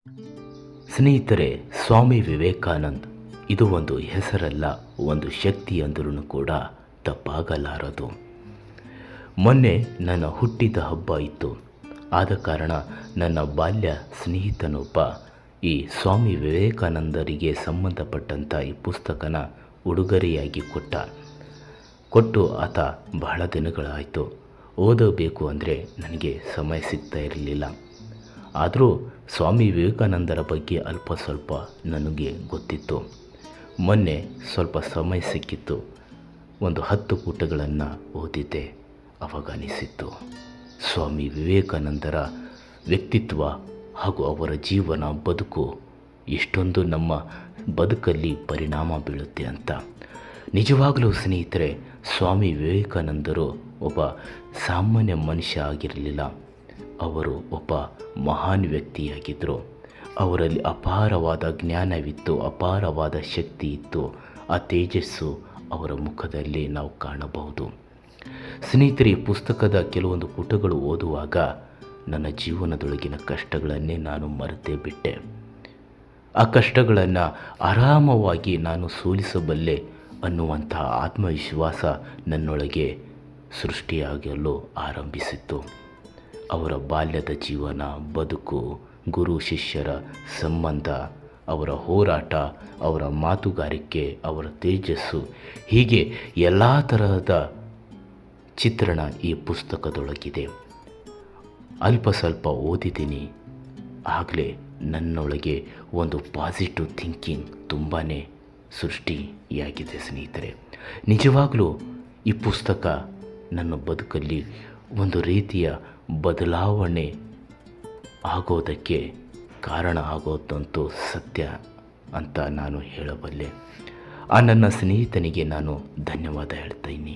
ಸ್ನೇಹಿತರೆ, ಸ್ವಾಮಿ ವಿವೇಕಾನಂದ್ ಇದು ಒಂದು ಹೆಸರಲ್ಲ, ಒಂದು ಶಕ್ತಿ ಅಂದ್ರೂ ಕೂಡ ತಪ್ಪಾಗಲಾರದು. ಮೊನ್ನೆ ನನ್ನ ಹುಟ್ಟಿದ ಹಬ್ಬ ಇತ್ತು. ಆದ ಕಾರಣ ನನ್ನ ಬಾಲ್ಯ ಸ್ನೇಹಿತನೊಬ್ಬ ಈ ಸ್ವಾಮಿ ವಿವೇಕಾನಂದರಿಗೆ ಸಂಬಂಧಪಟ್ಟಂಥ ಈ ಪುಸ್ತಕನ ಉಡುಗೊರೆಯಾಗಿ ಕೊಟ್ಟು ಆತ ಬಹಳ ದಿನಗಳಾಯಿತು. ಓದಬೇಕು ಅಂದರೆ ನನಗೆ ಸಮಯ ಸಿಗ್ತಾ ಇರಲಿಲ್ಲ. ಆದರೂ ಸ್ವಾಮಿ ವಿವೇಕಾನಂದರ ಬಗ್ಗೆ ಅಲ್ಪ ಸ್ವಲ್ಪ ನನಗೆ ಗೊತ್ತಿತ್ತು. ಮೊನ್ನೆ ಸ್ವಲ್ಪ ಸಮಯ ಸಿಕ್ಕಿತ್ತು. ಒಂದು 10 ಪುಟಗಳನ್ನು ಓದಿದ್ದೆ. ಅವಾಗ ಅನಿಸಿತ್ತು, ಸ್ವಾಮಿ ವಿವೇಕಾನಂದರ ವ್ಯಕ್ತಿತ್ವ ಹಾಗೂ ಅವರ ಜೀವನ ಬದುಕು ಎಷ್ಟೊಂದು ನಮ್ಮ ಬದುಕಲ್ಲಿ ಪರಿಣಾಮ ಬೀಳುತ್ತೆ ಅಂತ. ನಿಜವಾಗಲೂ ಸ್ನೇಹಿತರೆ, ಸ್ವಾಮಿ ವಿವೇಕಾನಂದರು ಒಬ್ಬ ಸಾಮಾನ್ಯ ಮನುಷ್ಯ ಆಗಿರಲಿಲ್ಲ. ಅವರು ಒಬ್ಬ ಮಹಾನ್ ವ್ಯಕ್ತಿಯಾಗಿದ್ದರು. ಅವರಲ್ಲಿ ಅಪಾರವಾದ ಜ್ಞಾನವಿತ್ತು, ಅಪಾರವಾದ ಶಕ್ತಿ ಇತ್ತು. ಆ ತೇಜಸ್ಸು ಅವರ ಮುಖದಲ್ಲಿ ನಾವು ಕಾಣಬಹುದು. ಸ್ನೇಹಿತರೆ, ಈ ಪುಸ್ತಕದ ಕೆಲವೊಂದು ಪುಟಗಳು ಓದುವಾಗ ನನ್ನ ಜೀವನದೊಳಗಿನ ಕಷ್ಟಗಳನ್ನೇ ನಾನು ಮರೆತೇ ಬಿಟ್ಟೆ. ಆ ಕಷ್ಟಗಳನ್ನು ಆರಾಮವಾಗಿ ನಾನು ಸೋಲಿಸಬಲ್ಲೆ ಅನ್ನುವಂಥ ಆತ್ಮವಿಶ್ವಾಸ ನನ್ನೊಳಗೆ ಸೃಷ್ಟಿಯಾಗಲು ಆರಂಭಿಸಿತ್ತು. ಅವರ ಬಾಲ್ಯದ ಜೀವನ, ಬದುಕು, ಗುರು ಶಿಷ್ಯರ ಸಂಬಂಧ, ಅವರ ಹೋರಾಟ, ಅವರ ಮಾತುಗಾರಿಕೆ, ಅವರ ತೇಜಸ್ಸು, ಹೀಗೆ ಎಲ್ಲ ತರಹದ ಚಿತ್ರಣ ಈ ಪುಸ್ತಕದೊಳಗಿದೆ. ಅಲ್ಪ ಸ್ವಲ್ಪ ಓದಿದ್ದೀನಿ. ಆಗಲೇ ನನ್ನೊಳಗೆ ಒಂದು ಪಾಸಿಟಿವ್ ಥಿಂಕಿಂಗ್ ತುಂಬಾ ಸೃಷ್ಟಿಯಾಗಿದೆ ಸ್ನೇಹಿತರೆ. ನಿಜವಾಗಲೂ ಈ ಪುಸ್ತಕ ನನ್ನ ಬದುಕಲ್ಲಿ ಒಂದು ರೀತಿಯ ಬದಲಾವಣೆ ಆಗೋದಕ್ಕೆ ಕಾರಣ ಆಗೋದಂತೂ ಸತ್ಯ ಅಂತ ನಾನು ಹೇಳಬಲ್ಲೆ. ಆ ನನ್ನ ಸ್ನೇಹಿತನಿಗೆ ನಾನು ಧನ್ಯವಾದ ಹೇಳ್ತಾ ಇದ್ದೀನಿ.